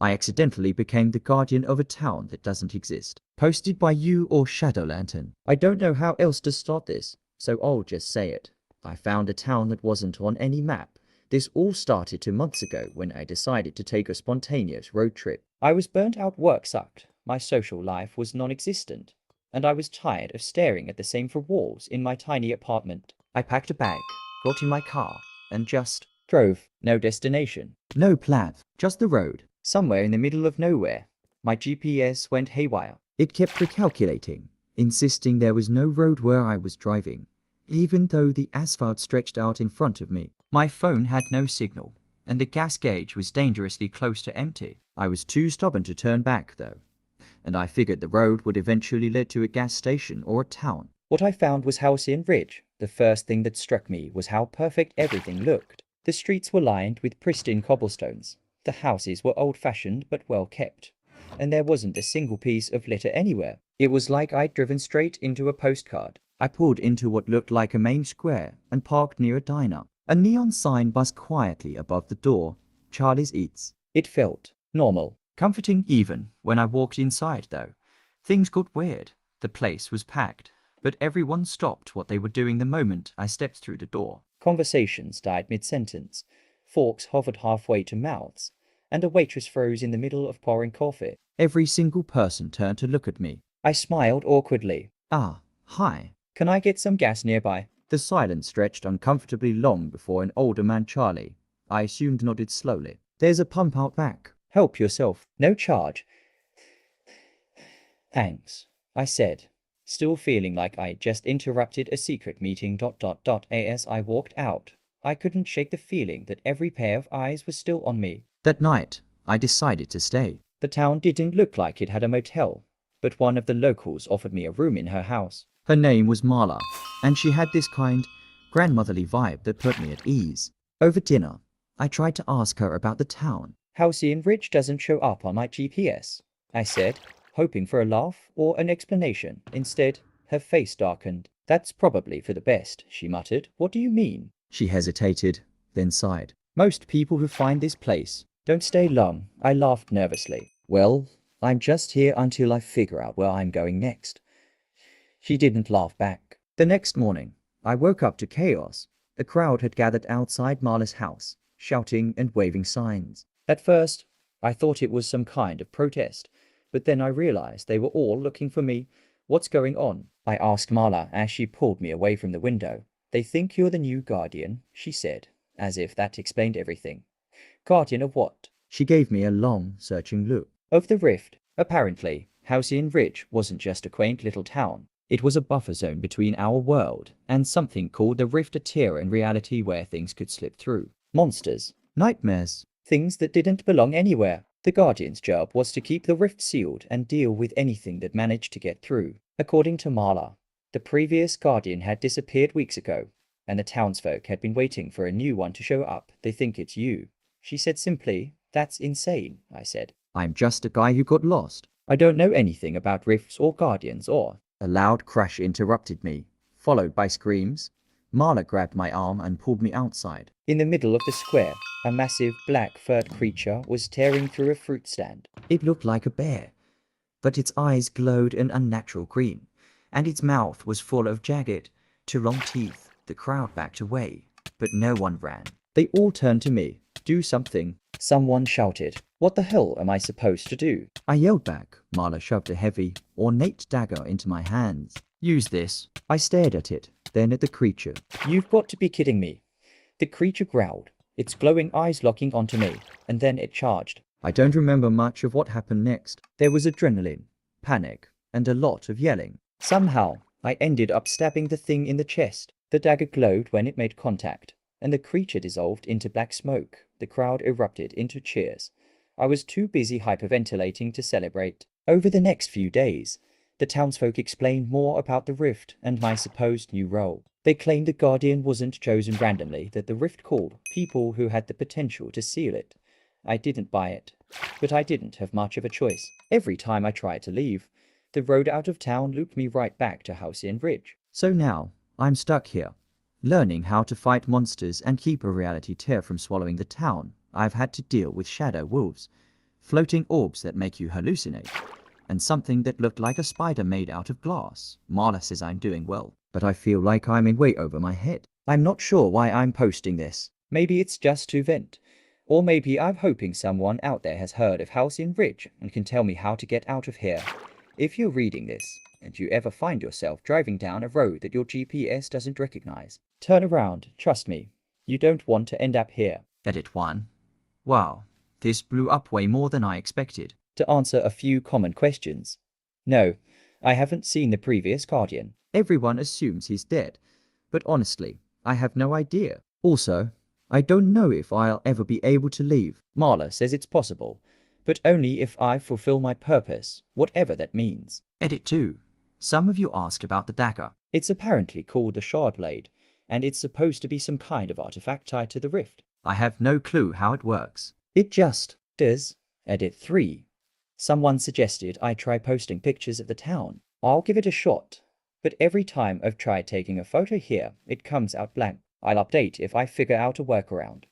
I accidentally became the guardian of a town that doesn't exist. Posted by you or Shadow Lantern. I don't know how else to start this, so I'll just say it. I found a town that wasn't on any map. This all started 2 months ago when I decided to take a spontaneous road trip. I was burnt out, work sucked, my social life was non-existent, and I was tired of staring at the same 4 walls in my tiny apartment. I packed a bag, got in my car, and just drove. No destination, no plan, just the road. Somewhere in the middle of nowhere, my GPS went haywire. It kept recalculating, insisting there was no road where I was driving, even though the asphalt stretched out in front of me. My phone had no signal, and the gas gauge was dangerously close to empty. I was too stubborn to turn back, though, and I figured the road would eventually lead to a gas station or a town. What I found was Halcyon Ridge. The first thing that struck me was how perfect everything looked. The streets were lined with pristine cobblestones. The houses were old-fashioned but well-kept, and there wasn't a single piece of litter anywhere. It was like I'd driven straight into a postcard. I pulled into what looked like a main square and parked near a diner. A neon sign buzzed quietly above the door, Charlie's Eats. It felt normal, comforting even when I walked inside, though. Things got weird. The place was packed, but everyone stopped what they were doing the moment I stepped through the door. Conversations died mid-sentence. Forks hovered halfway to mouths, and a waitress froze in the middle of pouring coffee. Every single person turned to look at me. I smiled awkwardly. Ah, hi. Can I get some gas nearby? The silence stretched uncomfortably long before an older man, Charlie, I assumed, nodded slowly. There's a pump out back. Help yourself. No charge. Thanks, I said, still feeling like I just interrupted a secret meeting. As I walked out, I couldn't shake the feeling that every pair of eyes was still on me. That night, I decided to stay. The town didn't look like it had a motel, but one of the locals offered me a room in her house. Her name was Marla, and she had this kind, grandmotherly vibe that put me at ease. Over dinner, I tried to ask her about the town. Halcyon Ridge doesn't show up on my GPS, I said, hoping for a laugh or an explanation. Instead, her face darkened. That's probably for the best, she muttered. What do you mean? She hesitated, then sighed. Most people who find this place don't stay long. I laughed nervously. Well, I'm just here until I figure out where I'm going next. She didn't laugh back. The next morning, I woke up to chaos. A crowd had gathered outside Marla's house, shouting and waving signs. At first, I thought it was some kind of protest, but then I realized they were all looking for me. What's going on? I asked Marla as she pulled me away from the window. They think you're the new guardian, she said, as if that explained everything. Guardian of what? She gave me a long, searching look. Of the rift. Apparently, Halcyon Ridge wasn't just a quaint little town. It was a buffer zone between our world and something called the rift, a tier in reality where things could slip through. Monsters, nightmares, things that didn't belong anywhere. The Guardian's job was to keep the rift sealed and deal with anything that managed to get through. According to Marla, the previous Guardian had disappeared weeks ago, and the townsfolk had been waiting for a new one to show up. They think it's you. She said simply. That's insane, I said. I'm just a guy who got lost. I don't know anything about rifts or guardians or... A loud crash interrupted me, followed by screams. Marla grabbed my arm and pulled me outside. In the middle of the square, a massive black-furred creature was tearing through a fruit stand. It looked like a bear, but its eyes glowed an unnatural green, and its mouth was full of jagged, too long teeth. The crowd backed away, but no one ran. They all turned to me. Do something. Someone shouted. What the hell am I supposed to do? I yelled back. Marla shoved a heavy, ornate dagger into my hands. Use this. I stared at it, then at the creature. You've got to be kidding me. The creature growled, its glowing eyes locking onto me, and then it charged. I don't remember much of what happened next. There was adrenaline, panic, and a lot of yelling. Somehow, I ended up stabbing the thing in the chest. The dagger glowed when it made contact, and the creature dissolved into black smoke. The crowd erupted into cheers. I was too busy hyperventilating to celebrate. Over the next few days, the townsfolk explained more about the rift and my supposed new role. They claimed the Guardian wasn't chosen randomly, that the rift called people who had the potential to seal it. I didn't buy it, but I didn't have much of a choice. Every time I tried to leave, the road out of town looped me right back to Halcyon Ridge. So now, I'm stuck here, learning how to fight monsters and keep a reality tear from swallowing the town. I've had to deal with shadow wolves, floating orbs that make you hallucinate, and something that looked like a spider made out of glass. Marla says I'm doing well, but I feel like I'm in way over my head. I'm not sure why I'm posting this. Maybe it's just to vent. Or maybe I'm hoping someone out there has heard of Halcyon Ridge and can tell me how to get out of here. If you're reading this, and you ever find yourself driving down a road that your GPS doesn't recognize, turn around, trust me. You don't want to end up here. Edit 1. Wow, this blew up way more than I expected. To answer a few common questions. No, I haven't seen the previous Guardian. Everyone assumes he's dead, but honestly, I have no idea. Also, I don't know if I'll ever be able to leave. Marla says it's possible, but only if I fulfill my purpose, whatever that means. Edit 2. Some of you asked about the dagger. It's apparently called the Shard Blade, and it's supposed to be some kind of artifact tied to the rift. I have no clue how it works. It just does. Edit 3. Someone suggested I try posting pictures of the town. I'll give it a shot, but every time I've tried taking a photo here, it comes out blank. I'll update if I figure out a workaround.